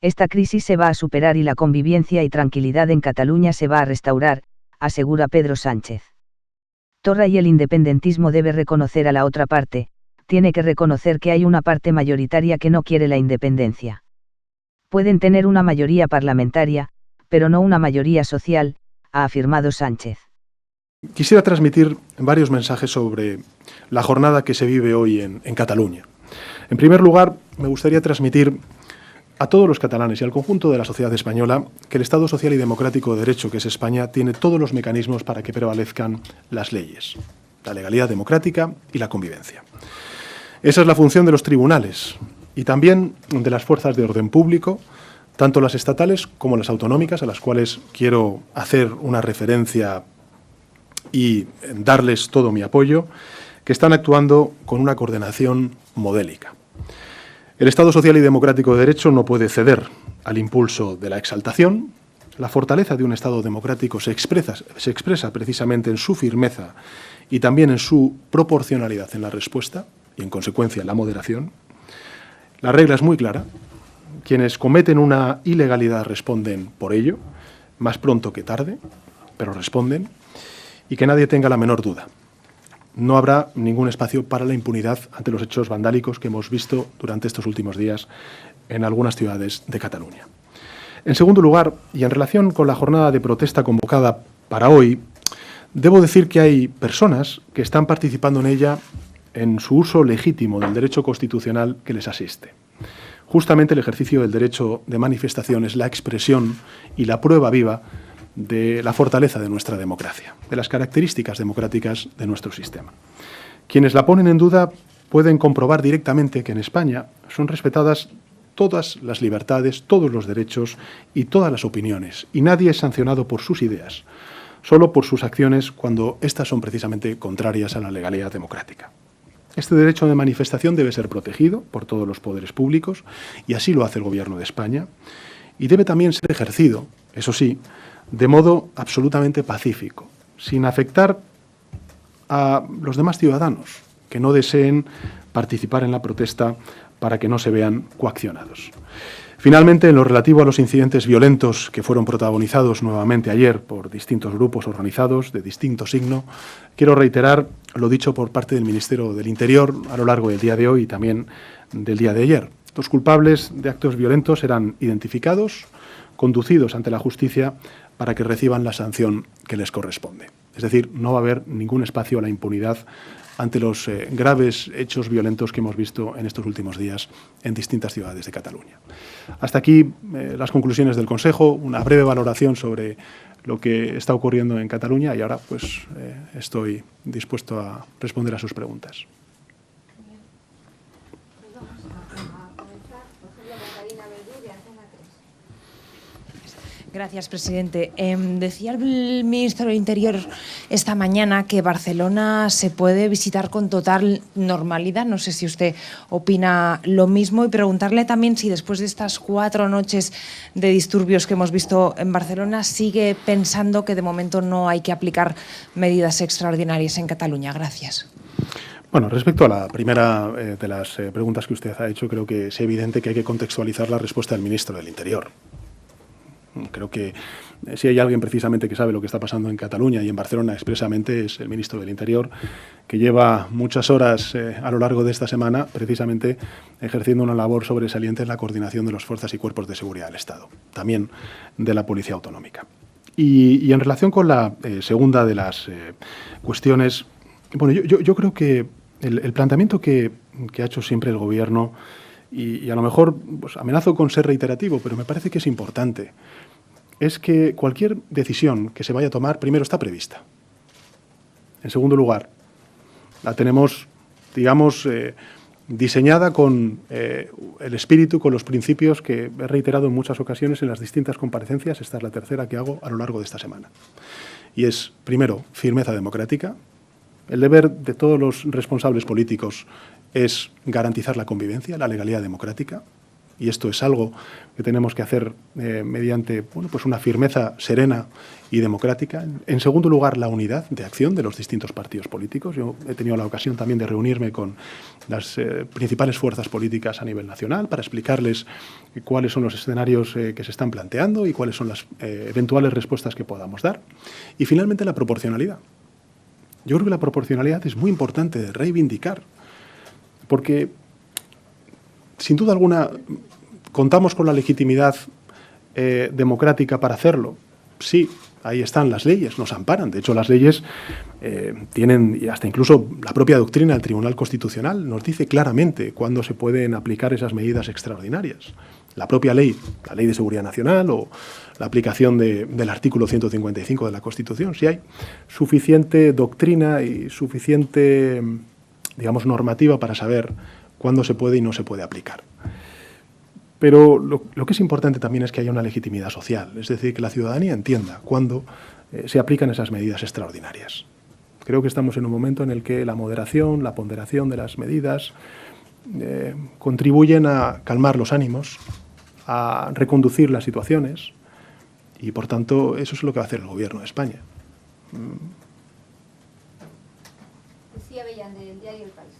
Esta crisis se va a superar y la convivencia y tranquilidad en Cataluña se va a restaurar, asegura Pedro Sánchez. Torra y el independentismo debe reconocer a la otra parte, tiene que reconocer que hay una parte mayoritaria que no quiere la independencia. Pueden tener una mayoría parlamentaria, pero no una mayoría social, ha afirmado Sánchez. Quisiera transmitir varios mensajes sobre la jornada que se vive hoy en Cataluña. En primer lugar, me gustaría transmitir a todos los catalanes y al conjunto de la sociedad española que el Estado social y democrático de derecho, que es España, tiene todos los mecanismos para que prevalezcan las leyes, la legalidad democrática y la convivencia. Esa es la función de los tribunales y también de las fuerzas de orden público, tanto las estatales como las autonómicas, a las cuales quiero hacer una referencia y darles todo mi apoyo, que están actuando con una coordinación modélica. El Estado social y democrático de derecho no puede ceder al impulso de la exaltación. La fortaleza de un Estado democrático se expresa precisamente en su firmeza y también en su proporcionalidad en la respuesta y, en consecuencia, en la moderación. La regla es muy clara. Quienes cometen una ilegalidad responden por ello, más pronto que tarde, pero responden, y que nadie tenga la menor duda. No habrá ningún espacio para la impunidad ante los hechos vandálicos que hemos visto durante estos últimos días en algunas ciudades de Cataluña. En segundo lugar, y en relación con la jornada de protesta convocada para hoy, debo decir que hay personas que están participando en ella en su uso legítimo del derecho constitucional que les asiste. Justamente el ejercicio del derecho de manifestación es la expresión y la prueba viva de la fortaleza de nuestra democracia, de las características democráticas de nuestro sistema. Quienes la ponen en duda pueden comprobar directamente que en España son respetadas todas las libertades, todos los derechos y todas las opiniones, y nadie es sancionado por sus ideas, solo por sus acciones cuando éstas son precisamente contrarias a la legalidad democrática. Este derecho de manifestación debe ser protegido por todos los poderes públicos, y así lo hace el Gobierno de España, y debe también ser ejercido, eso sí, de modo absolutamente pacífico, sin afectar a los demás ciudadanos que no deseen participar en la protesta para que no se vean coaccionados. Finalmente, en lo relativo a los incidentes violentos que fueron protagonizados nuevamente ayer por distintos grupos organizados de distinto signo, quiero reiterar lo dicho por parte del Ministerio del Interior a lo largo del día de hoy y también del día de ayer. Los culpables de actos violentos serán identificados, conducidos ante la justicia para que reciban la sanción que les corresponde. Es decir, no va a haber ningún espacio a la impunidad ante los graves hechos violentos que hemos visto en estos últimos días en distintas ciudades de Cataluña. Hasta aquí las conclusiones del Consejo, una breve valoración sobre lo que está ocurriendo en Cataluña y ahora pues estoy dispuesto a responder a sus preguntas. Gracias, presidente. Decía el ministro del Interior esta mañana que Barcelona se puede visitar con total normalidad. No sé si usted opina lo mismo y preguntarle también si después de estas 4 noches de disturbios que hemos visto en Barcelona sigue pensando que de momento no hay que aplicar medidas extraordinarias en Cataluña. Gracias. Bueno, respecto a la primera de las preguntas que usted ha hecho, creo que es evidente que hay que contextualizar la respuesta del ministro del Interior. Creo que si hay alguien precisamente que sabe lo que está pasando en Cataluña y en Barcelona expresamente es el ministro del Interior, que lleva muchas horas a lo largo de esta semana precisamente ejerciendo una labor sobresaliente en la coordinación de las fuerzas y cuerpos de seguridad del Estado, también de la Policía Autonómica. Y en relación con la segunda de las cuestiones, bueno, yo creo que el planteamiento que ha hecho siempre el Gobierno, y a lo mejor pues, amenazo con ser reiterativo, pero me parece que es importante, es que cualquier decisión que se vaya a tomar, primero está prevista. En segundo lugar, la tenemos, digamos, diseñada con el espíritu, con los principios que he reiterado en muchas ocasiones en las distintas comparecencias. Esta es la tercera que hago a lo largo de esta semana. Y es, primero, firmeza democrática. El deber de todos los responsables políticos es garantizar la convivencia, la legalidad democrática. y esto es algo que tenemos que hacer mediante pues una firmeza serena y democrática. En segundo lugar, la unidad de acción de los distintos partidos políticos. Yo he tenido la ocasión también de reunirme con las principales fuerzas políticas a nivel nacional para explicarles cuáles son los escenarios que se están planteando y cuáles son las eventuales respuestas que podamos dar. Y finalmente, la proporcionalidad. Yo creo que la proporcionalidad es muy importante de reivindicar, porque sin duda alguna contamos con la legitimidad democrática para hacerlo. Sí, ahí están las leyes, nos amparan. De hecho, las leyes tienen, y hasta incluso la propia doctrina del Tribunal Constitucional nos dice claramente cuándo se pueden aplicar esas medidas extraordinarias. La propia ley, la Ley de Seguridad Nacional o la aplicación del artículo 155 de la Constitución, si hay suficiente doctrina y suficiente, digamos, normativa para saber cuándo se puede y no se puede aplicar. Pero lo que es importante también es que haya una legitimidad social, es decir, que la ciudadanía entienda cuándo se aplican esas medidas extraordinarias. Creo que estamos en un momento en el que la moderación, la ponderación de las medidas contribuyen a calmar los ánimos, a reconducir las situaciones y, por tanto, eso es lo que va a hacer el Gobierno de España. Lucía Bellán, del diario El País.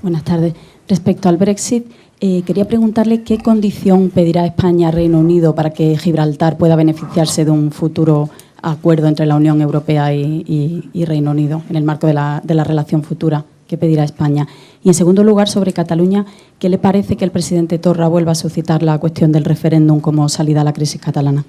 Buenas tardes. Respecto al Brexit, quería preguntarle qué condición pedirá España a Reino Unido para que Gibraltar pueda beneficiarse de un futuro acuerdo entre la Unión Europea y Reino Unido en el marco de la relación futura. ¿Qué pedirá España? Y, en segundo lugar, sobre Cataluña, ¿qué le parece que el presidente Torra vuelva a suscitar la cuestión del referéndum como salida a la crisis catalana?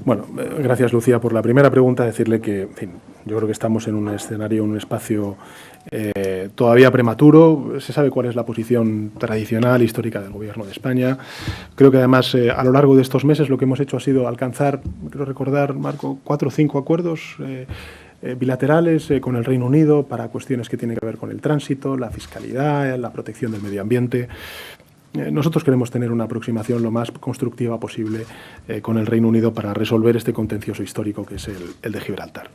Bueno, gracias, Lucía, por la primera pregunta. Decirle que, en fin, yo creo que estamos en un escenario, un espacio todavía prematuro. Se sabe cuál es la posición tradicional, histórica del Gobierno de España. Creo que, además, a lo largo de estos meses lo que hemos hecho ha sido alcanzar, quiero recordar, Marco, 4 o 5 acuerdos bilaterales con el Reino Unido para cuestiones que tienen que ver con el tránsito, la fiscalidad, la protección del medio ambiente. Nosotros queremos tener una aproximación lo más constructiva posible con el Reino Unido para resolver este contencioso histórico que es el de Gibraltar.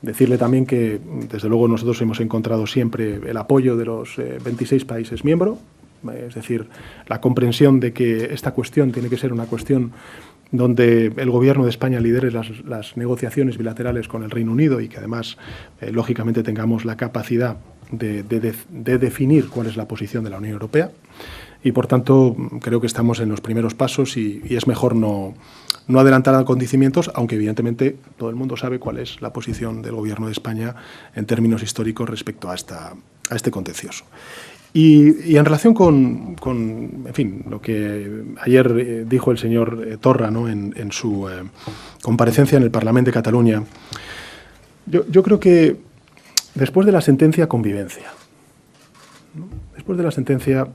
Decirle también que, desde luego, nosotros hemos encontrado siempre el apoyo de los 26 países miembros, es decir, la comprensión de que esta cuestión tiene que ser una cuestión donde el Gobierno de España lidere las negociaciones bilaterales con el Reino Unido y que, además, lógicamente tengamos la capacidad de definir cuál es la posición de la Unión Europea. Y, por tanto, creo que estamos en los primeros pasos y es mejor no adelantar acontecimientos, aunque evidentemente todo el mundo sabe cuál es la posición del Gobierno de España en términos históricos respecto a este contencioso. Y en relación con en fin, lo que ayer dijo el señor Torra, ¿no?, en su comparecencia en el Parlamento de Cataluña, yo creo que después de la sentencia, convivencia. ¿No? Después de la sentencia,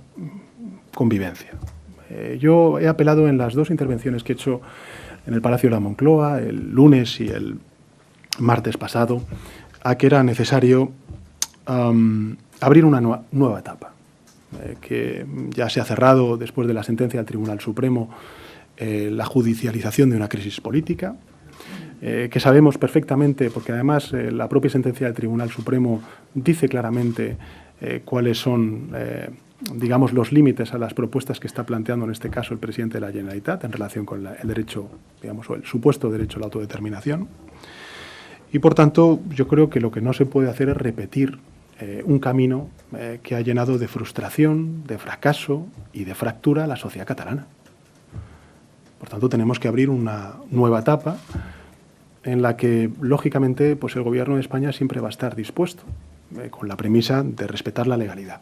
convivencia. Yo he apelado en las 2 intervenciones que he hecho en el Palacio de la Moncloa, el lunes y el martes pasado, a que era necesario abrir una nueva etapa, que ya se ha cerrado después de la sentencia del Tribunal Supremo la judicialización de una crisis política, que sabemos perfectamente, porque además la propia sentencia del Tribunal Supremo dice claramente cuáles son, digamos, los límites a las propuestas que está planteando en este caso el presidente de la Generalitat en relación con el derecho, digamos, o el supuesto derecho a la autodeterminación. Y, por tanto, yo creo que lo que no se puede hacer es repetir un camino que ha llenado de frustración, de fracaso y de fractura a la sociedad catalana. Por tanto, tenemos que abrir una nueva etapa en la que, lógicamente, pues el Gobierno de España siempre va a estar dispuesto, con la premisa de respetar la legalidad.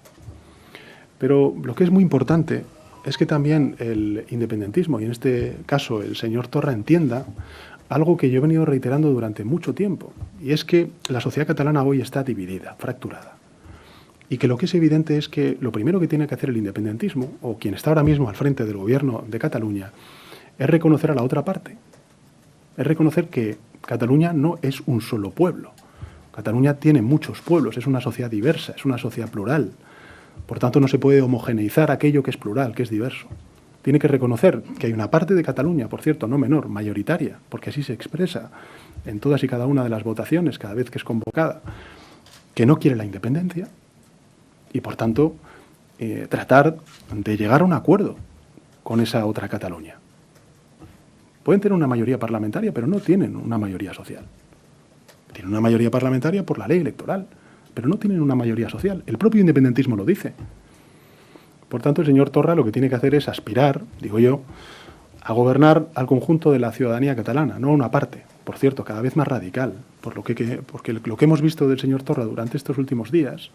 Pero lo que es muy importante es que también el independentismo, y en este caso el señor Torra, entienda algo que yo he venido reiterando durante mucho tiempo, y es que la sociedad catalana hoy está dividida, fracturada. Y que lo que es evidente es que lo primero que tiene que hacer el independentismo, o quien está ahora mismo al frente del Gobierno de Cataluña, es reconocer a la otra parte. Es reconocer que Cataluña no es un solo pueblo. Cataluña tiene muchos pueblos, es una sociedad diversa, es una sociedad plural. Por tanto, no se puede homogeneizar aquello que es plural, que es diverso. Tiene que reconocer que hay una parte de Cataluña, por cierto, no menor, mayoritaria, porque así se expresa en todas y cada una de las votaciones, cada vez que es convocada, que no quiere la independencia y, por tanto, tratar de llegar a un acuerdo con esa otra Cataluña. Pueden tener una mayoría parlamentaria, pero no tienen una mayoría social. Tienen una mayoría parlamentaria por la ley electoral, pero no tienen una mayoría social. El propio independentismo lo dice. Por tanto, el señor Torra lo que tiene que hacer es aspirar, digo yo, a gobernar al conjunto de la ciudadanía catalana, no a una parte. Por cierto, cada vez más radical, porque lo que hemos visto del señor Torra durante estos últimos días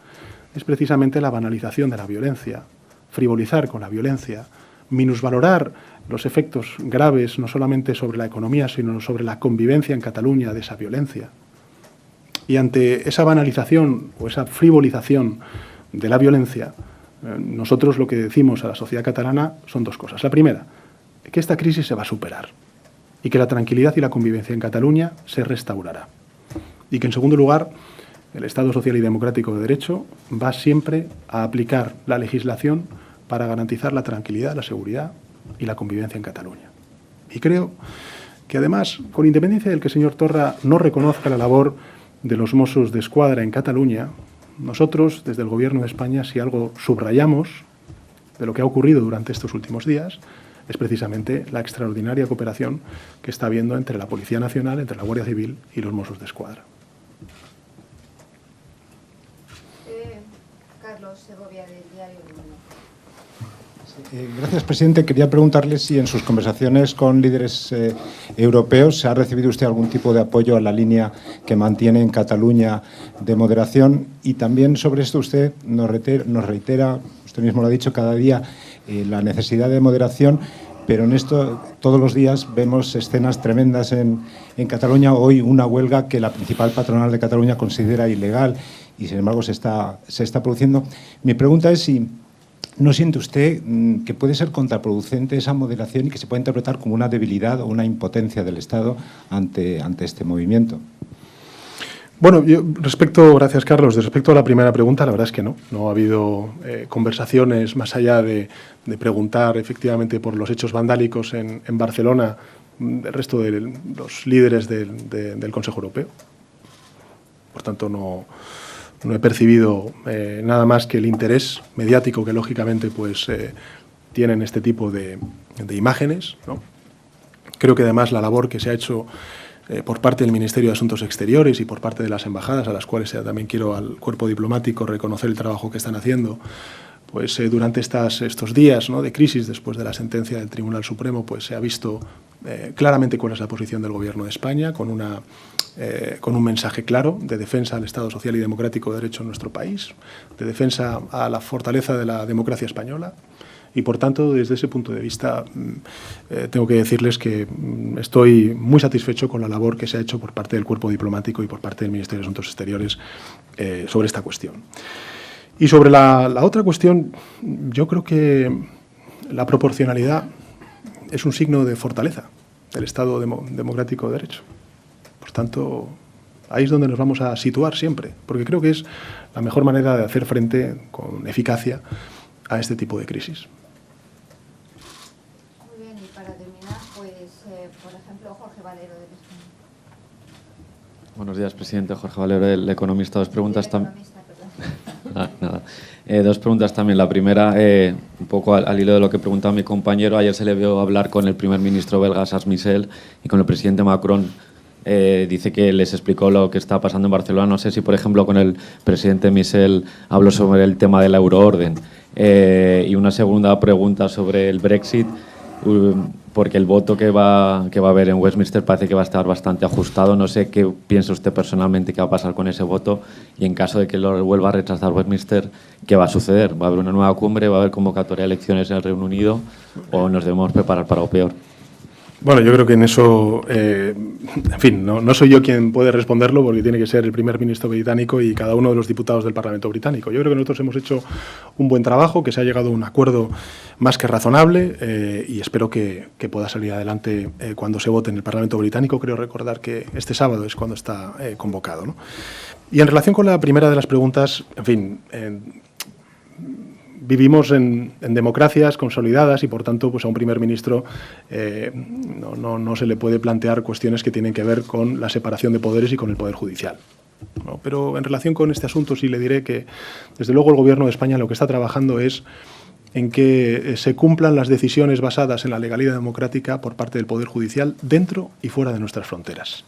es precisamente la banalización de la violencia, frivolizar con la violencia, minusvalorar los efectos graves no solamente sobre la economía, sino sobre la convivencia en Cataluña de esa violencia. Y ante esa banalización o esa frivolización de la violencia, nosotros lo que decimos a la sociedad catalana son dos cosas. La primera, que esta crisis se va a superar y que la tranquilidad y la convivencia en Cataluña se restaurará. Y que, en segundo lugar, el Estado social y democrático de derecho va siempre a aplicar la legislación para garantizar la tranquilidad, la seguridad y la convivencia en Cataluña. Y creo que, además, con independencia del que el señor Torra no reconozca la labor de los Mossos d'Esquadra en Cataluña, nosotros, desde el Gobierno de España, si algo subrayamos de lo que ha ocurrido durante estos últimos días, es precisamente la extraordinaria cooperación que está habiendo entre la Policía Nacional, entre la Guardia Civil y los Mossos d'Esquadra. Carlos Segovia, del diario El Mundo. Gracias, presidente. Quería preguntarle si en sus conversaciones con líderes europeos ha recibido usted algún tipo de apoyo a la línea que mantiene en Cataluña de moderación. Y también sobre esto usted nos reitera, usted mismo lo ha dicho, cada día la necesidad de moderación, pero en esto todos los días vemos escenas tremendas en Cataluña. Hoy una huelga que la principal patronal de Cataluña considera ilegal y sin embargo se está produciendo. Mi pregunta es si ¿no siente usted que puede ser contraproducente esa moderación y que se puede interpretar como una debilidad o una impotencia del Estado ante este movimiento? Bueno, gracias Carlos, respecto a la primera pregunta, la verdad es que no ha habido conversaciones más allá de preguntar efectivamente por los hechos vandálicos en Barcelona del resto de los líderes del Consejo Europeo. Por tanto, no he percibido nada más que el interés mediático que lógicamente tienen este tipo de imágenes, ¿no? Creo que además la labor que se ha hecho por parte del Ministerio de Asuntos Exteriores y por parte de las embajadas, a las cuales también quiero al cuerpo diplomático reconocer el trabajo que están haciendo, durante estos días, ¿no?, de crisis después de la sentencia del Tribunal Supremo, se ha visto claramente cuál es la posición del Gobierno de España, con un mensaje claro de defensa al Estado social y democrático de derecho en nuestro país, de defensa a la fortaleza de la democracia española. Y, por tanto, desde ese punto de vista, tengo que decirles que estoy muy satisfecho con la labor que se ha hecho por parte del cuerpo diplomático y por parte del Ministerio de Asuntos Exteriores sobre esta cuestión. Y sobre la otra cuestión, yo creo que la proporcionalidad es un signo de fortaleza del Estado democrático de derecho. Por tanto, ahí es donde nos vamos a situar siempre, porque creo que es la mejor manera de hacer frente con eficacia a este tipo de crisis. Muy bien, y para terminar, por ejemplo, Jorge Valero del España. Buenos días, presidente. Jorge Valero, el Economista. Dos preguntas también. Dos preguntas también. La primera, un poco al hilo de lo que preguntaba mi compañero. Ayer se le vio hablar con el primer ministro belga, Charles Michel, y con el presidente Macron. Dice que les explicó lo que está pasando en Barcelona. No sé si, por ejemplo, con el presidente Michel habló sobre el tema de la euroorden. Y una segunda pregunta sobre el Brexit, porque el voto que va a haber en Westminster parece que va a estar bastante ajustado. No sé qué piensa usted personalmente que va a pasar con ese voto, y en caso de que lo vuelva a rechazar Westminster, ¿qué va a suceder? ¿Va a haber una nueva cumbre? ¿Va a haber convocatoria de elecciones en el Reino Unido? ¿O nos debemos preparar para lo peor? Bueno, yo creo que en eso, en fin, no soy yo quien puede responderlo, porque tiene que ser el primer ministro británico y cada uno de los diputados del Parlamento británico. Yo creo que nosotros hemos hecho un buen trabajo, que se ha llegado a un acuerdo más que razonable, y espero que pueda salir adelante cuando se vote en el Parlamento británico. Creo recordar que este sábado es cuando está convocado, ¿no? Y en relación con la primera de las preguntas, en fin, vivimos en democracias consolidadas y, por tanto, a un primer ministro no se le puede plantear cuestiones que tienen que ver con la separación de poderes y con el poder judicial. ¿no? Pero en relación con este asunto sí le diré que, desde luego, el Gobierno de España lo que está trabajando es en que se cumplan las decisiones basadas en la legalidad democrática por parte del Poder Judicial dentro y fuera de nuestras fronteras.